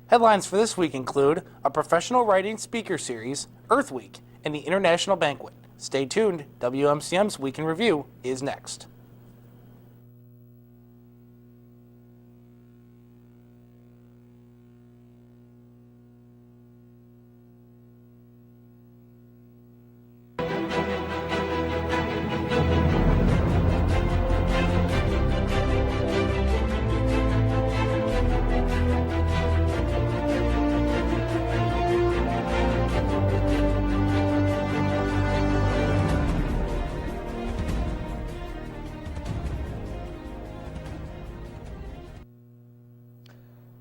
Headlines for this week include a professional writing speaker series, Earth Week, and the International Banquet. Stay tuned, WMCM's Week in Review is next.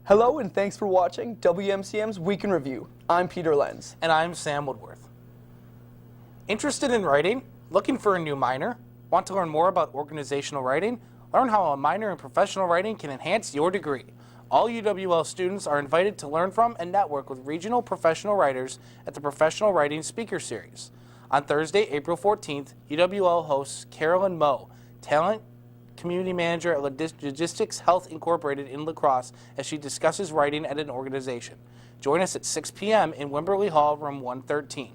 Hello and thanks for watching WMCM's Week in Review. I'm Peter Lenz. And I'm Sam Woodworth. Interested in writing? Looking for a new minor? Want to learn more about organizational writing? Learn how a minor in professional writing can enhance your degree. All UWL students are invited to learn from and network with regional professional writers at the Professional Writing Speaker Series. On Thursday, April 14th, UWL hosts Carolyn Moe, Talent Community Manager at Logistics Health Incorporated in Lacrosse, as she discusses writing at an organization. Join us at 6 p.m. in Wimberley Hall, room 113.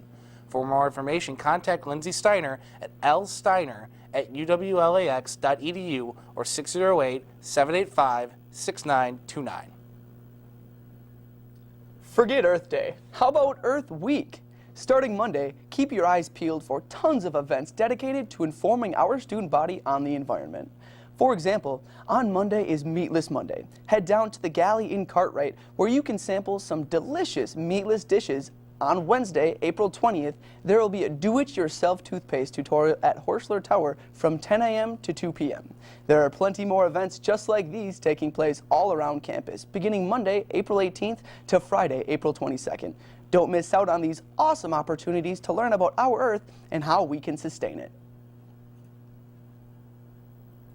For more information, contact Lindsay Steiner at lsteiner@uwlax.edu or 608-785-6929. Forget Earth Day. How about Earth Week? Starting Monday, keep your eyes peeled for tons of events dedicated to informing our student body on the environment. For example, on Monday is Meatless Monday. Head down to the galley in Cartwright where you can sample some delicious meatless dishes. On Wednesday, April 20th, there will be a do-it-yourself toothpaste tutorial at Horsler Tower from 10 a.m. to 2 p.m. There are plenty more events just like these taking place all around campus, beginning Monday, April 18th to Friday, April 22nd. Don't miss out on these awesome opportunities to learn about our Earth and how we can sustain it.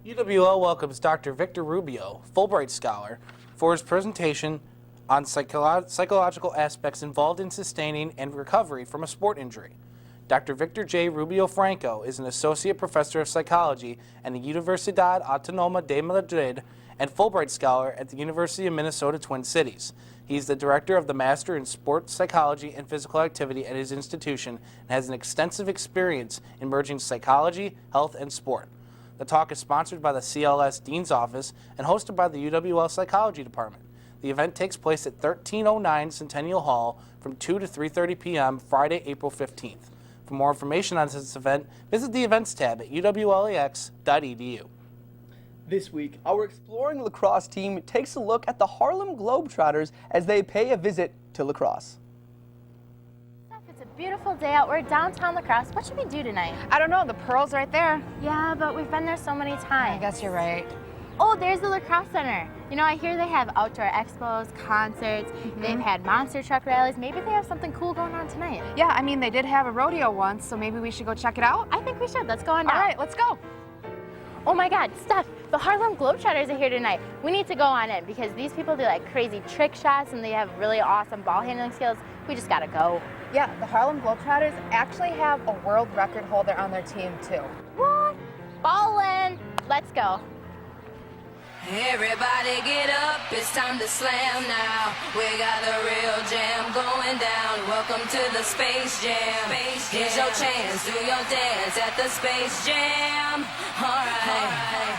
UWL welcomes Dr. Victor Rubio, Fulbright Scholar, for his presentation on psychological aspects involved in sustaining and recovery from a sport injury. Dr. Victor J. Rubio Franco is an Associate Professor of Psychology at the Universidad Autónoma de Madrid and Fulbright Scholar at the University of Minnesota Twin Cities. He's the Director of the Master in Sports Psychology and Physical Activity at his institution and has an extensive experience in merging psychology, health, and sport. The talk is sponsored by the CLS Dean's Office and hosted by the UWL Psychology Department. The event takes place at 1309 Centennial Hall from 2 to 3:30 p.m. Friday, April 15th. For more information on this event, visit the Events tab at uwlax.edu. This week, our Exploring Lacrosse team takes a look at the Harlem Globetrotters as they pay a visit to Lacrosse. It's a beautiful day out. We're downtown Lacrosse. What should we do tonight? I don't know. The Pearl's right there. Yeah, but we've been there so many times. I guess you're right. Oh, there's the Lacrosse Center. You know, I hear they have outdoor expos, concerts. They've had monster truck rallies. Maybe they have something cool going on tonight. Yeah, I mean, they did have a rodeo once, so maybe we should go check it out. I think we should. Let's go on down. All right, let's go. Oh my God, Steph, the Harlem Globetrotters are here tonight. We need to go on in because these people do like crazy trick shots and they have really awesome ball handling skills. We just gotta go. Yeah, the Harlem Globetrotters actually have a world record holder on their team, too. What? Ballin'. Let's go. Everybody get up, it's time to slam now. We got the real jam going down. Welcome to the Space Jam. Here's your chance, do your dance at the Space Jam. All right.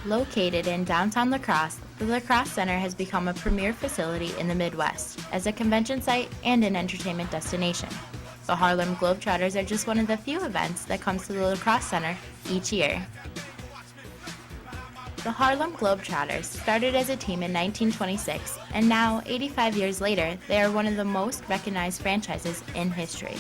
Located in downtown Lacrosse, the Lacrosse Center has become a premier facility in the Midwest as a convention site and an entertainment destination. The Harlem Globetrotters are just one of the few events that comes to the Lacrosse Center each year. The Harlem Globetrotters started as a team in 1926, and now, 85 years later, they are one of the most recognized franchises in history.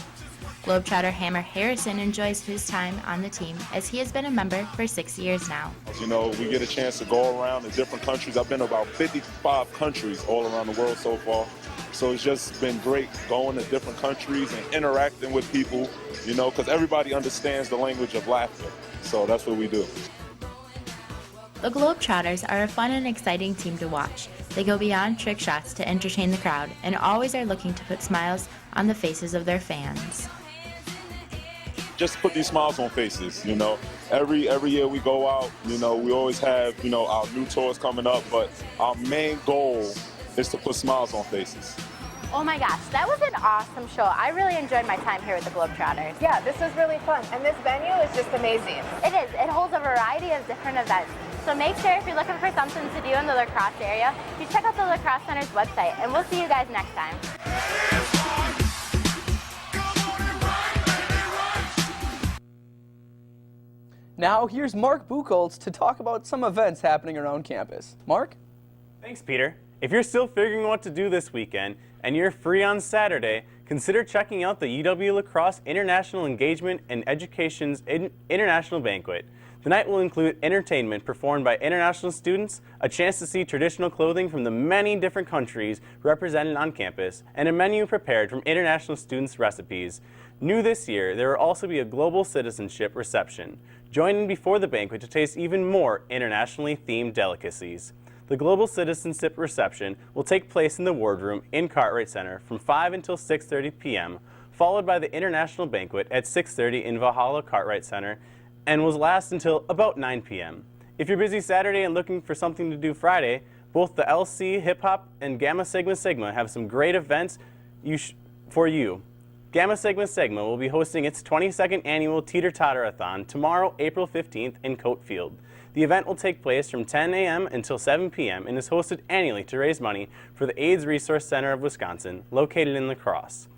Globetrotter Hammer Harrison enjoys his time on the team as he has been a member for 6 years now. You know, we get a chance to go around in different countries. I've been to about 55 countries all around the world so far. So it's just been great going to different countries and interacting with people, you know, because everybody understands the language of laughter. So that's what we do. The Globetrotters are a fun and exciting team to watch. They go beyond trick shots to entertain the crowd and always are looking to put smiles on the faces of their fans. Just put these smiles on faces, you know. Every year we go out, you know, we always have, you know, our new tours coming up, but our main goal is to put smiles on faces. Oh my gosh, that was an awesome show. I really enjoyed my time here with the Globetrotters. Yeah, this was really fun, and this venue is just amazing. It is. It holds a variety of different events. So make sure if you're looking for something to do in the Lacrosse area, you check out the Lacrosse Center's website, and we'll see you guys next time. Now here's Mark Bucholtz to talk about some events happening around campus. Mark? Thanks, Peter. If you're still figuring what to do this weekend and you're free on Saturday, consider checking out the UW Lacrosse International Engagement and Education's International Banquet. The night will include entertainment performed by international students, a chance to see traditional clothing from the many different countries represented on campus, and a menu prepared from international students' recipes. New this year, there will also be a global citizenship reception. Join in before the banquet to taste even more internationally themed delicacies. The Global Citizenship Reception will take place in the Wardroom in Cartwright Center from 5 until 6:30 p.m., followed by the International Banquet at 6:30 in Valhalla Cartwright Center, and will last until about 9 p.m. If you're busy Saturday and looking for something to do Friday, both the LC Hip Hop and Gamma Sigma Sigma have some great events for you. Gamma Sigma Sigma will be hosting its 22nd annual Teeter-Totter-a-thon tomorrow, April 15th in Coate Field. The event will take place from 10 a.m. until 7 p.m. and is hosted annually to raise money for the AIDS Resource Center of Wisconsin, located in Lacrosse.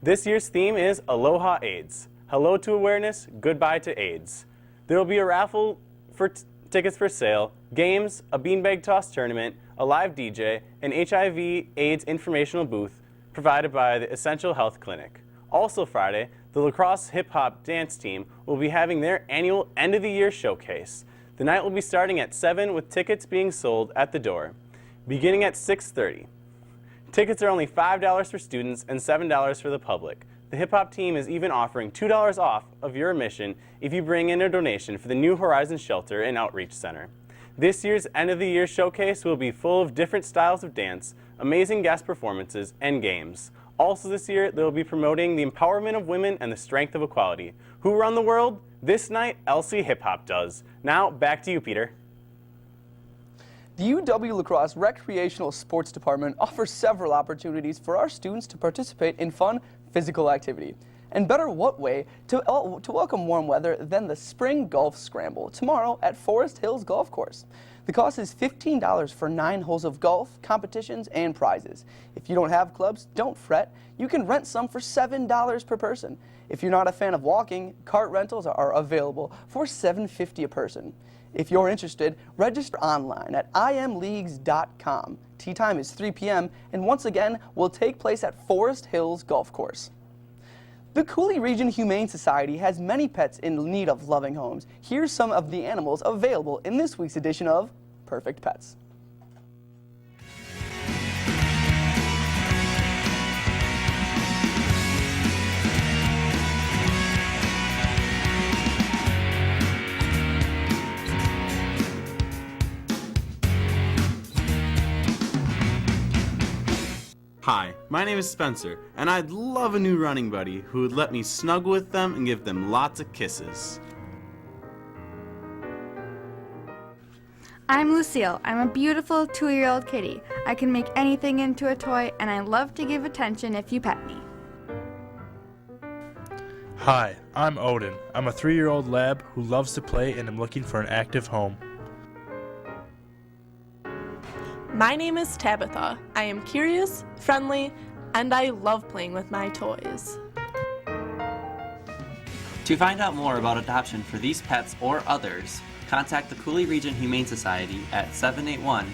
This year's theme is Aloha AIDS. Hello to awareness, goodbye to AIDS. There will be a raffle for tickets for sale, games, a beanbag toss tournament, a live DJ, an HIV/AIDS informational booth provided by the Essential Health Clinic. Also Friday, the Lacrosse Hip Hop Dance Team will be having their annual end-of-the-year showcase. The night will be starting at 7 with tickets being sold at the door, beginning at 6:30. Tickets are only $5 for students and $7 for the public. The hip hop team is even offering $2 off of your admission if you bring in a donation for the New Horizons Shelter and Outreach Center. This year's end-of-the-year showcase will be full of different styles of dance, amazing guest performances, and games. Also this year, they will be promoting the empowerment of women and the strength of equality. Who run the world? This night, LC Hip Hop does. Now, back to you, Peter. The UW Lacrosse Recreational Sports Department offers several opportunities for our students to participate in fun physical activity. And better what way to welcome warm weather than the Spring Golf Scramble tomorrow at Forest Hills Golf Course. The cost is $15 for 9 holes of golf, competitions, and prizes. If you don't have clubs, don't fret. You can rent some for $7 per person. If you're not a fan of walking, cart rentals are available for $7.50 a person. If you're interested, register online at imleagues.com. Tee time is 3 p.m. and once again will take place at Forest Hills Golf Course. The Cooley Region Humane Society has many pets in need of loving homes. Here's some of the animals available in this week's edition of Perfect Pets. Hi, my name is Spencer, and I'd love a new running buddy who would let me snuggle with them and give them lots of kisses. I'm Lucille. I'm a beautiful 2-year-old kitty. I can make anything into a toy, and I love to give attention if you pet me. Hi, I'm Odin. I'm a 3-year-old lab who loves to play and am looking for an active home. My name is Tabitha. I am curious, friendly, and I love playing with my toys. To find out more about adoption for these pets or others, contact the Cooley Region Humane Society at 781-4014.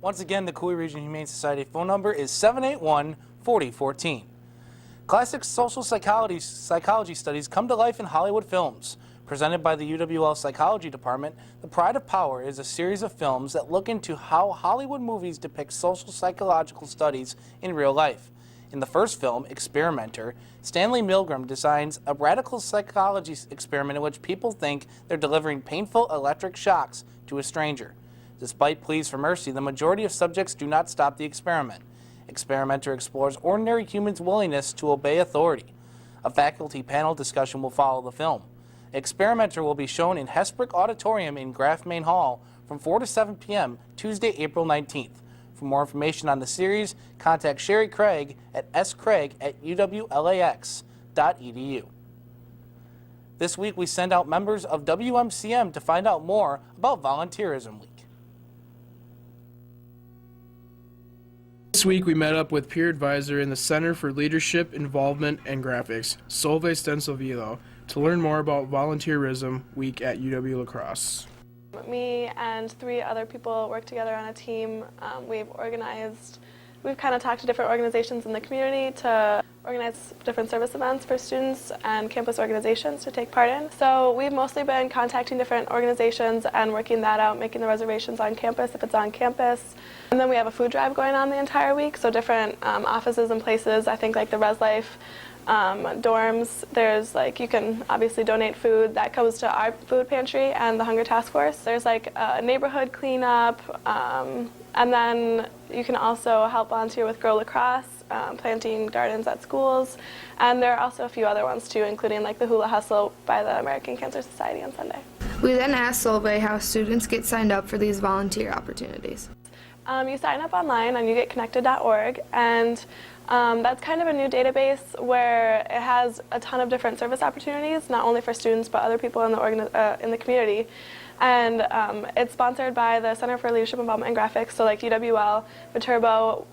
Once again, the Cooley Region Humane Society phone number is 781-4014. Classic social psychology studies come to life in Hollywood films. Presented by the UWL Psychology Department, The Pride of Power is a series of films that look into how Hollywood movies depict social psychological studies in real life. In the first film, Experimenter, Stanley Milgram designs a radical psychology experiment in which people think they're delivering painful electric shocks to a stranger. Despite pleas for mercy, the majority of subjects do not stop the experiment. Experimenter explores ordinary humans' willingness to obey authority. A faculty panel discussion will follow the film. Experimenter will be shown in Hesbrook Auditorium in Graf Main Hall from 4 to 7 p.m. Tuesday, April 19th. For more information on the series, contact Sherry Craig at scraig@uwlax.edu. This week, we send out members of WMCM to find out more about Volunteerism Week. This week, we met up with peer advisor in the Center for Leadership, Involvement, and Graphics, Solveig Stencil-Vilo, to learn more about Volunteerism Week at UW Lacrosse. Me and 3 other people work together on a team. We've kind of talked to different organizations in the community to organize different service events for students and campus organizations to take part in. So we've mostly been contacting different organizations and working that out, making the reservations on campus if it's on campus. And then we have a food drive going on the entire week, so different offices and places, I think like the Res Life dorms, there's you can obviously donate food that goes to our food pantry and the Hunger Task Force. There's a neighborhood cleanup, and then you can also help volunteer with Grow Lacrosse, planting gardens at schools, and there are also a few other ones too, including the Hula Hustle by the American Cancer Society on Sunday. We then asked Solveig how students get signed up for these volunteer opportunities. You sign up online on yougetconnected.org, and that's kind of a new database where it has a ton of different service opportunities, not only for students but other people in the community. And it's sponsored by the Center for Leadership, Involvement, and Graphics, so UWL, Viterbo,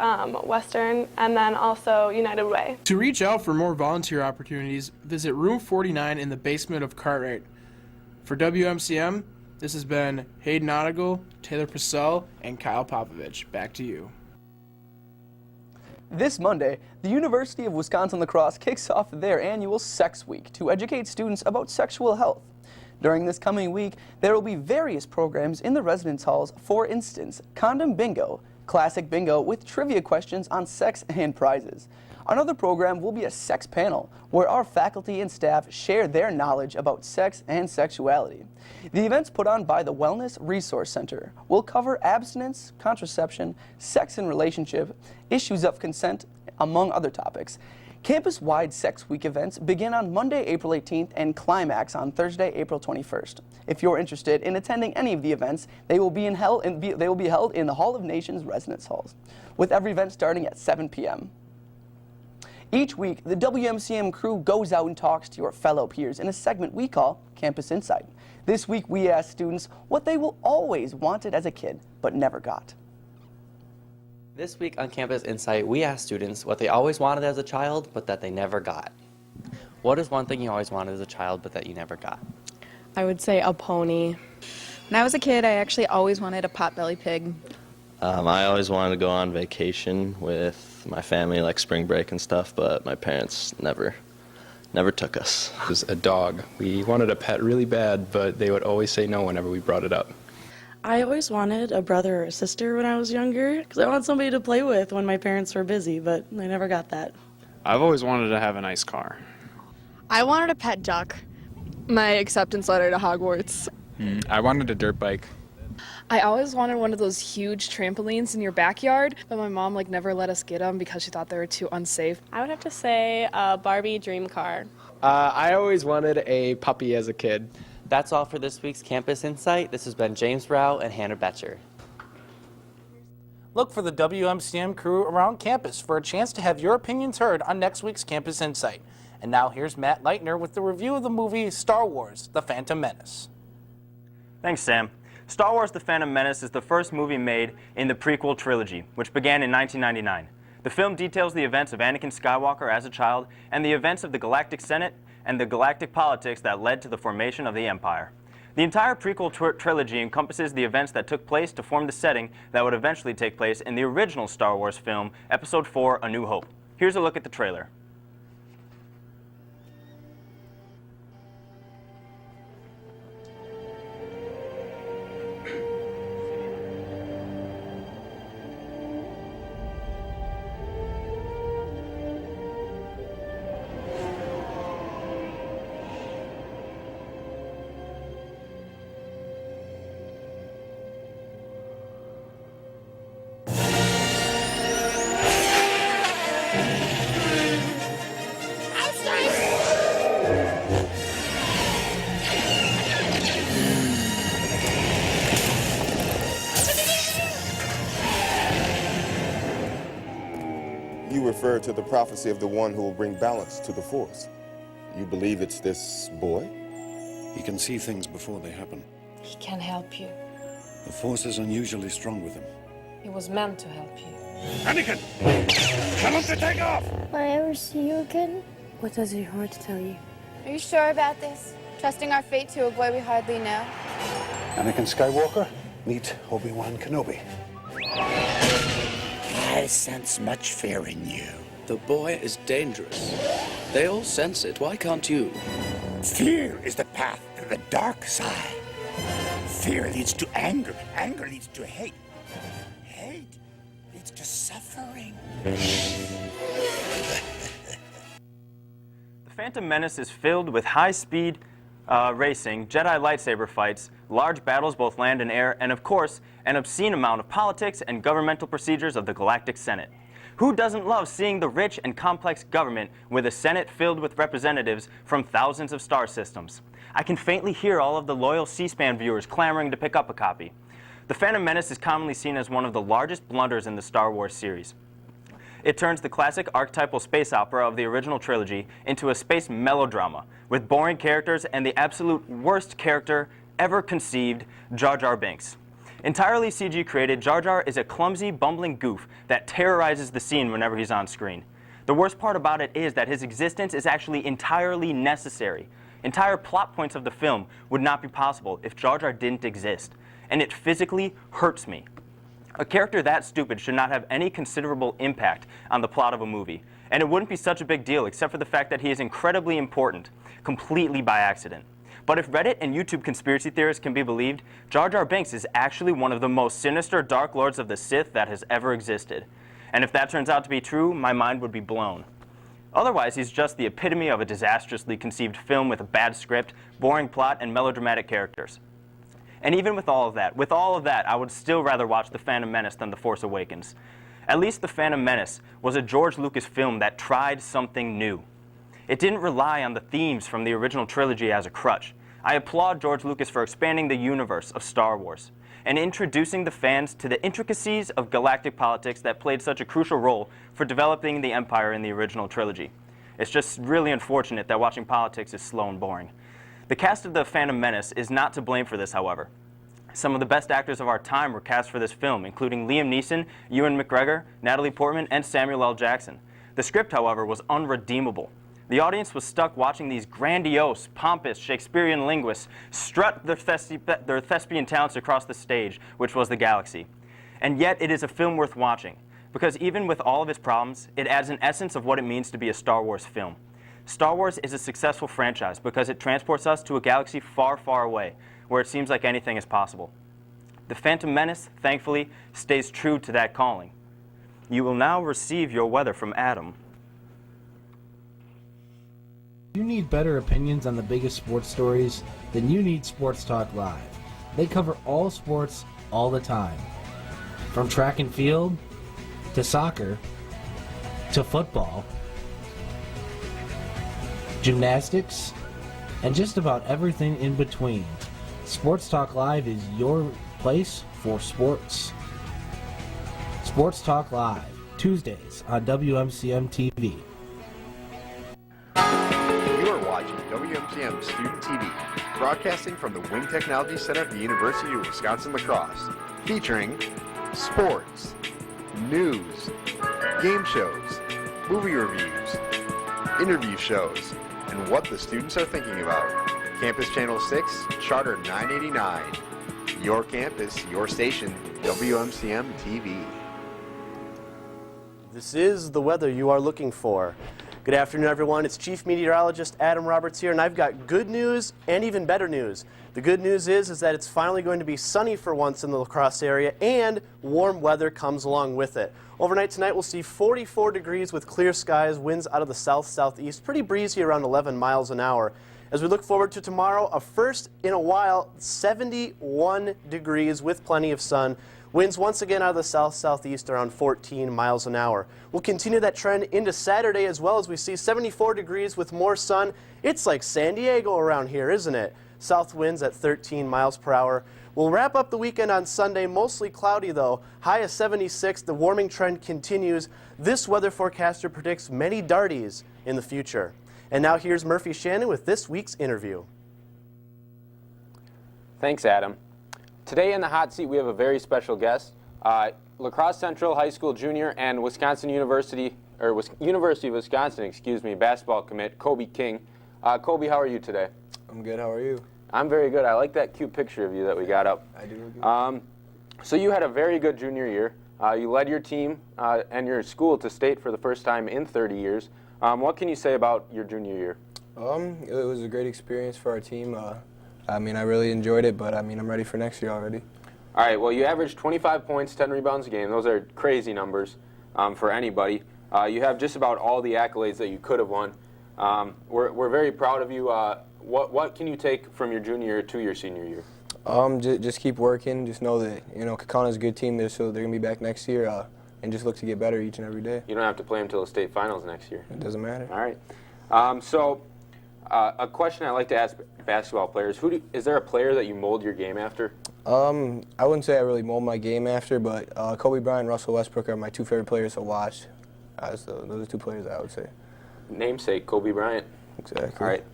Western, and then also United Way. To reach out for more volunteer opportunities, visit room 49 in the basement of Cartwright. For WMCM, this has been Hayden Onagle, Taylor Purcell, and Kyle Popovich. Back to you. This Monday, the University of Wisconsin-Lacrosse kicks off their annual Sex Week to educate students about sexual health. During this coming week, there will be various programs in the residence halls. For instance, Condom Bingo, classic bingo with trivia questions on sex and prizes. Another program will be a sex panel, where our faculty and staff share their knowledge about sex and sexuality. The events put on by the Wellness Resource Center will cover abstinence, contraception, sex and relationship, issues of consent, among other topics. Campus-wide Sex Week events begin on Monday, April 18th and climax on Thursday, April 21st. If you're interested in attending any of the events, they will be held in the Hall of Nations residence halls, with every event starting at 7 p.m. Each week, the WMCM crew goes out and talks to your fellow peers in a segment we call Campus Insight. This week, we ask students what they will always wanted as a kid, but never got. This week on Campus Insight, we asked students what they always wanted as a child, but that they never got. What is one thing you always wanted as a child, but that you never got? I would say a pony. When I was a kid, I actually always wanted a potbelly pig. I always wanted to go on vacation with my family, like spring break and stuff, but my parents never took us. It was a dog. We wanted a pet really bad, but they would always say no whenever we brought it up. I always wanted a brother or a sister when I was younger, because I wanted somebody to play with when my parents were busy, but I never got that. I've always wanted to have a nice car. I wanted a pet duck. My acceptance letter to Hogwarts. I wanted a dirt bike. I always wanted one of those huge trampolines in your backyard, but my mom never let us get them because she thought they were too unsafe. I would have to say a Barbie dream car. I always wanted a puppy as a kid. That's all for this week's Campus Insight. This has been James Rao and Hannah Betcher. Look for the WMCM crew around campus for a chance to have your opinions heard on next week's Campus Insight. And now here's Matt Leitner with the review of the movie Star Wars: The Phantom Menace. Thanks, Sam. Star Wars: The Phantom Menace is the first movie made in the prequel trilogy, which began in 1999. The film details the events of Anakin Skywalker as a child and the events of the Galactic Senate and the galactic politics that led to the formation of the Empire. The entire prequel trilogy encompasses the events that took place to form the setting that would eventually take place in the original Star Wars film, Episode 4, A New Hope. Here's a look at the trailer. refer to the prophecy of the one who will bring balance to the force. You believe it's this boy? He can see things before they happen. He can help you. The force is unusually strong with him. He was meant to help you. Anakin! Tell him to take off! Will I ever see you again? What does your heart tell you? Are you sure about this? Trusting our fate to a boy we hardly know? Anakin Skywalker, meet Obi-Wan Kenobi. I sense much fear in you. The boy is dangerous. They all sense it. Why can't you? Fear is the path to the dark side. Fear leads to anger. Anger leads to hate. Hate leads to suffering. The Phantom Menace is filled with high-speed racing, Jedi lightsaber fights, large battles both land and air, and of course, an obscene amount of politics and governmental procedures of the Galactic Senate. Who doesn't love seeing the rich and complex government with a Senate filled with representatives from thousands of star systems? I can faintly hear all of the loyal C-SPAN viewers clamoring to pick up a copy. The Phantom Menace is commonly seen as one of the largest blunders in the Star Wars series. It turns the classic archetypal space opera of the original trilogy into a space melodrama with boring characters and the absolute worst character ever conceived, Jar Jar Binks. Entirely CG created, Jar Jar is a clumsy, bumbling goof that terrorizes the scene whenever he's on screen. The worst part about it is that his existence is actually entirely necessary. Entire plot points of the film would not be possible if Jar Jar didn't exist, and it physically hurts me. A character that stupid should not have any considerable impact on the plot of a movie, and it wouldn't be such a big deal except for the fact that he is incredibly important, completely by accident. But if Reddit and YouTube conspiracy theorists can be believed, Jar Jar Binks is actually one of the most sinister Dark Lords of the Sith that has ever existed. And if that turns out to be true, my mind would be blown. Otherwise, he's just the epitome of a disastrously conceived film with a bad script, boring plot, and melodramatic characters. And even with all of that, I would still rather watch The Phantom Menace than The Force Awakens. At least The Phantom Menace was a George Lucas film that tried something new. It didn't rely on the themes from the original trilogy as a crutch. I applaud George Lucas for expanding the universe of Star Wars and introducing the fans to the intricacies of galactic politics that played such a crucial role for developing the Empire in the original trilogy. It's just really unfortunate that watching politics is slow and boring. The cast of The Phantom Menace is not to blame for this, however. Some of the best actors of our time were cast for this film, including Liam Neeson, Ewan McGregor, Natalie Portman, and Samuel L. Jackson. The script, however, was unredeemable. The audience was stuck watching these grandiose, pompous Shakespearean linguists strut their thespian talents across the stage, which was the galaxy. And yet, it is a film worth watching, because even with all of its problems, it adds an essence of what it means to be a Star Wars film. Star Wars is a successful franchise because it transports us to a galaxy far, far away, where it seems like anything is possible. The Phantom Menace, thankfully, stays true to that calling. You will now receive your weather from Adam. If you need better opinions on the biggest sports stories, then you need Sports Talk Live. They cover all sports all the time. From track and field, to soccer, to football, gymnastics, and just about everything in between. Sports Talk Live is your place for sports. Sports Talk Live, Tuesdays on WMCM TV. You are watching WMCM Student TV, broadcasting from the Wing Technology Center at the University of Wisconsin-Lacrosse, featuring sports, news, game shows, movie reviews, interview shows, and what the students are thinking about. Campus Channel 6, Charter 989. Your campus, your station, WMCM TV. This is the weather you are looking for. Good afternoon, everyone. It's Chief Meteorologist Adam Roberts here, and I've got good news and even better news. The good news is that it's finally going to be sunny for once in the Lacrosse area, and warm weather comes along with it. Overnight tonight, we'll see 44 degrees with clear skies, winds out of the south-southeast, pretty breezy around 11 miles an hour. As we look forward to tomorrow, a first in a while, 71 degrees with plenty of sun. Winds once again out of the south-southeast around 14 miles an hour. We'll continue that trend into Saturday as well, as we see 74 degrees with more sun. It's like San Diego around here, isn't it? South winds at 13 miles per hour. We'll wrap up the weekend on Sunday, mostly cloudy though. High of 76, the warming trend continues. This weather forecaster predicts many darties in the future. And now here's Murphy Shannon with this week's interview. Thanks, Adam. Today in the hot seat we have a very special guest, Lacrosse Central High School junior and University of Wisconsin, basketball commit, Kobe King. Kobe, how are you today? I'm good, how are you? I'm very good. I like that cute picture of you that we got up. I do. So you had a very good junior year. You led your team and your school to state for the first time in 30 years. What can you say about your junior year? It was a great experience for our team. I really enjoyed it, but I'm ready for next year already. All right, well, you averaged 25 points, 10 rebounds a game. Those are crazy numbers for anybody. You have just about all the accolades that you could have won. We're very proud of you. What can you take from your junior year to your senior year? Just keep working. Just know that Kaukauna a good team there, so they're gonna be back next year, and just look to get better each and every day. You don't have to play them until the state finals next year. It doesn't matter. All right. A question I like to ask basketball players: is there a player that you mold your game after? I wouldn't say I really mold my game after, but Kobe Bryant and Russell Westbrook are my two favorite players to watch. So those are two players that I would say. Namesake Kobe Bryant. Exactly. All right.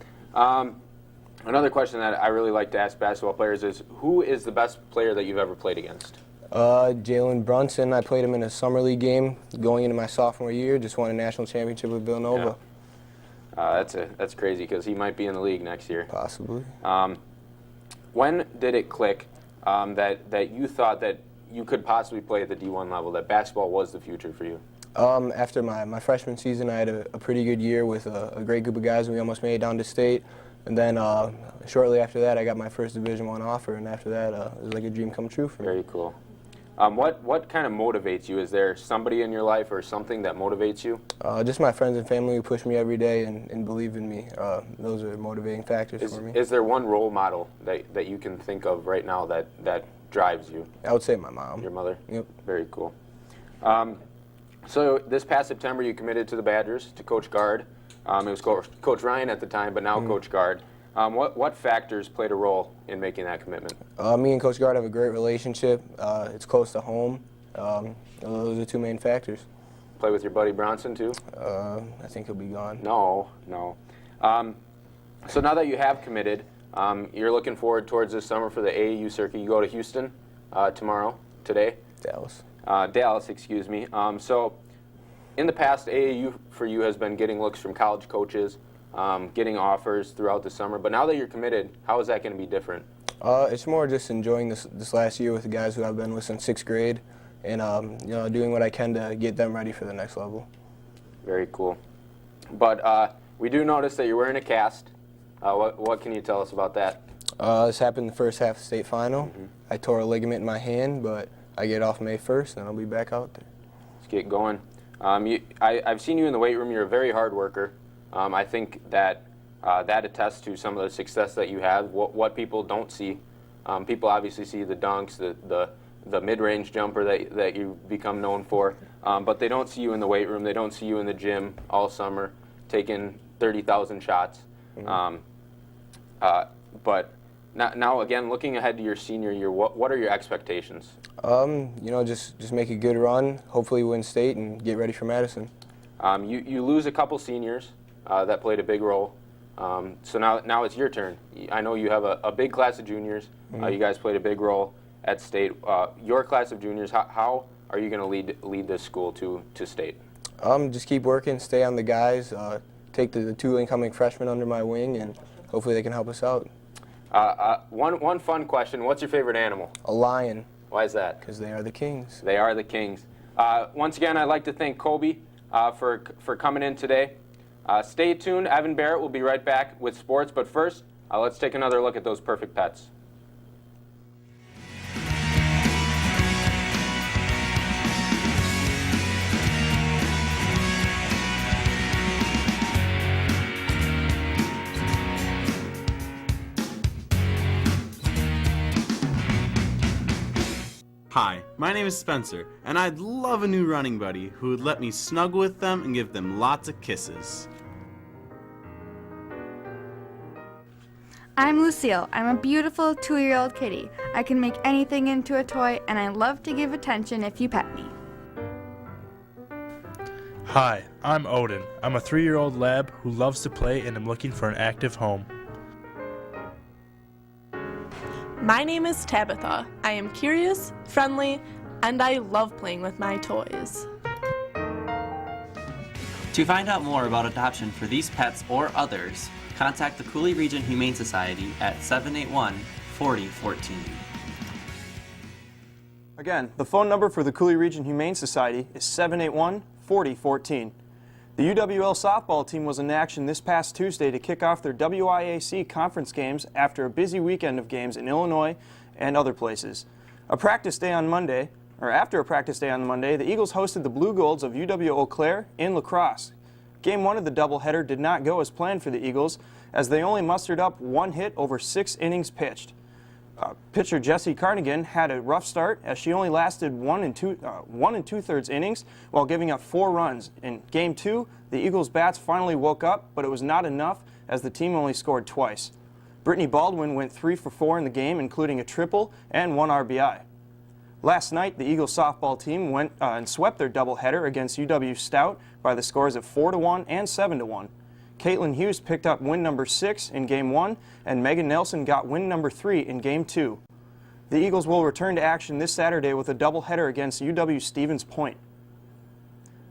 Another question that I really like to ask basketball players is, who is the best player that you've ever played against? Jalen Brunson. I played him in a summer league game going into my sophomore year. Just won a national championship with Villanova. Yeah. That's crazy because he might be in the league next year. Possibly. When did it click that you thought that you could possibly play at the D1 level, that basketball was the future for you? After my freshman season, I had a pretty good year with a great group of guys. We almost made it down to state. And then shortly after that, I got my first Division I offer, and after that, it was like a dream come true for me. Very cool. What kind of motivates you? Is there somebody in your life or something that motivates you? Just my friends and family who push me every day and believe in me. Those are motivating factors for me. Is there one role model that you can think of right now that drives you? I would say my mom. Your mother? Yep. Very cool. So this past September, you committed to the Badgers, to Coach Gard. It was Coach Ryan at the time, but now Coach Gard. What factors played a role in making that commitment? Me and Coach Gard have a great relationship. It's close to home. Those are the two main factors. Play with your buddy Bronson, too? I think he'll be gone. No. So now that you have committed, you're looking forward towards this summer for the AAU circuit. You go to Houston today? Dallas, excuse me. So in the past, AAU for you has been getting looks from college coaches, getting offers throughout the summer. But now that you're committed, how is that going to be different? It's more just enjoying this last year with the guys who I've been with since 6th grade, and doing what I can to get them ready for the next level. Very cool. But we do notice that you're wearing a cast. What can you tell us about that? This happened in the first half of the state final. I tore a ligament in my hand, but I get off May 1st, and I'll be back out there. Let's get going. I've seen you in the weight room. You're a very hard worker. I think that that attests to some of the success that you have. What people don't see, people obviously see the dunks, the mid-range jumper that you've become known for, but they don't see you in the weight room. They don't see you in the gym all summer taking 30,000 shots. But now again, looking ahead to your senior year, what are your expectations? Just make a good run, hopefully win state, and get ready for Madison. You lose a couple seniors that played a big role. So now it's your turn. I know you have a big class of juniors. You guys played a big role at state. Your class of juniors, how are you going to lead this school to state? Just keep working, stay on the guys, take the two incoming freshmen under my wing, and hopefully they can help us out. One fun question. What's your favorite animal? A lion. Why is that? Because they are the kings. They are the kings. Once again, I'd like to thank Kobe for coming in today. Stay tuned. Evan Barrett will be right back with sports. But first, let's take another look at those perfect pets. Hi, my name is Spencer, and I'd love a new running buddy who would let me snuggle with them and give them lots of kisses. I'm Lucille. I'm a beautiful 2-year-old kitty. I can make anything into a toy, and I love to give attention if you pet me. Hi, I'm Odin. I'm a 3-year-old lab who loves to play and am looking for an active home. My name is Tabitha. I am curious, friendly, and I love playing with my toys. To find out more about adoption for these pets or others, contact the Cooley Region Humane Society at 781-4014. Again, the phone number for the Cooley Region Humane Society is 781-4014. The UWL softball team was in action this past Tuesday to kick off their WIAC conference games after a busy weekend of games in Illinois and other places. After a practice day on Monday, the Eagles hosted the Blue Golds of UW Eau Claire in Lacrosse. Game 1 of the doubleheader did not go as planned for the Eagles, as they only mustered up 1 hit over 6 innings pitched. Pitcher Jessie Carnigan had a rough start, as she only lasted 1 2/3 innings while giving up 4 runs. In Game 2, the Eagles' bats finally woke up, but it was not enough, as the team only scored twice. Brittany Baldwin went 3 for 4 in the game, including a triple and 1 RBI. Last night, the Eagles softball team went and swept their doubleheader against UW Stout by the scores of 4-1 and 7-1. Caitlin Hughes picked up win number 6 in Game 1, and Megan Nelson got win number 3 in Game 2. The Eagles will return to action this Saturday with a doubleheader against UW Stevens Point.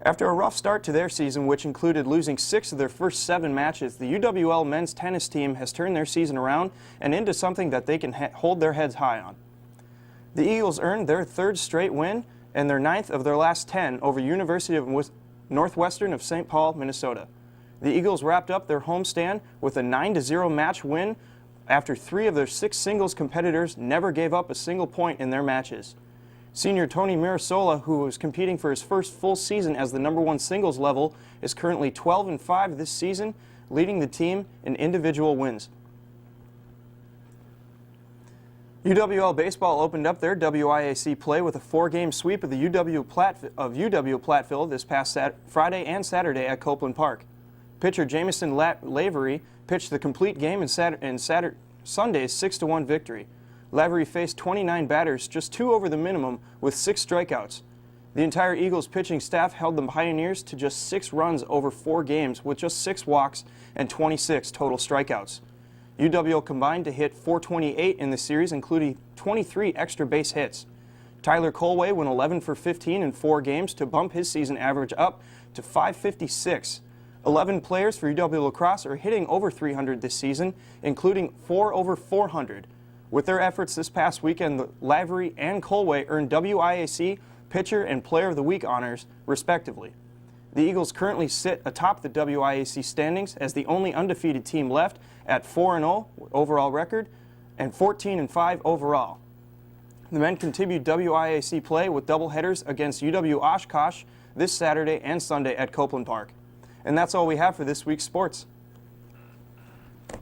After a rough start to their season, which included losing 6 of their first 7 matches, the UWL men's tennis team has turned their season around and into something that they can hold their heads high on. The Eagles earned their 3rd straight win and their 9th of their last 10 over University of Northwestern of St. Paul, Minnesota. The Eagles wrapped up their homestand with a 9-0 match win after 3 of their 6 singles competitors never gave up a single point in their matches. Senior Tony Mirasola, who was competing for his first full season as the #1 singles level, is currently 12-5 this season, leading the team in individual wins. UWL Baseball opened up their WIAC play with a 4-game sweep of the UW Platteville this past Friday and Saturday at Copeland Park. Pitcher Jamison Lavery pitched the complete game in Sunday's 6-1 victory. Lavery faced 29 batters, just 2 over the minimum, with 6 strikeouts. The entire Eagles pitching staff held the Pioneers to just 6 runs over 4 games, with just 6 walks and 26 total strikeouts. UWL combined to hit .428 in the series, including 23 extra base hits. Tyler Colway went 11 for 15 in 4 games to bump his season average up to .556. 11 players for UW Lacrosse are hitting over .300 this season, including 4 over .400. With their efforts this past weekend, Lavery and Colway earned WIAC Pitcher and Player of the Week honors, respectively. The Eagles currently sit atop the WIAC standings as the only undefeated team left at 4-0 overall record and 14-5 overall. The men continued WIAC play with doubleheaders against UW Oshkosh this Saturday and Sunday at Copeland Park. And that's all we have for this week's sports.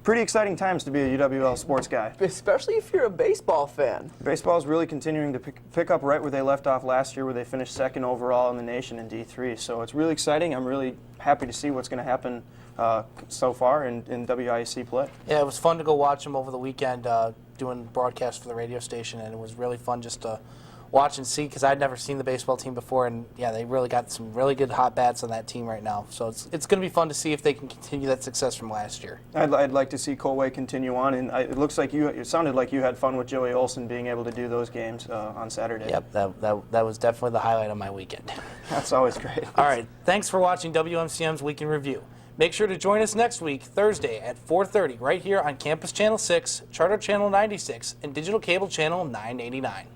Pretty exciting times to be a UWL sports guy. Especially if you're a baseball fan. Baseball is really continuing to pick up right where they left off last year, where they finished 2nd overall in the nation in D3. So it's really exciting. I'm really happy to see what's going to happen so far in WIAC play. Yeah, it was fun to go watch them over the weekend doing broadcasts for the radio station, and it was really fun just to watch and see, because I'd never seen the baseball team before, and yeah, they really got some really good hot bats on that team right now. So it's going to be fun to see if they can continue that success from last year. I'd like to see Colway continue on, and it sounded like you had fun with Joey Olson being able to do those games on Saturday. Yep, that was definitely the highlight of my weekend. That's always great. All right, thanks for watching WMCM's Week in Review. Make sure to join us next week, Thursday at 4:30, right here on Campus Channel 6, Charter Channel 96, and Digital Cable Channel 989.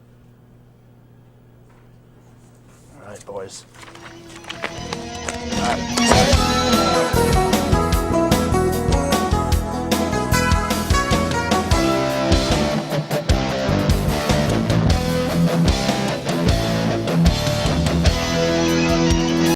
All right, boys. All right.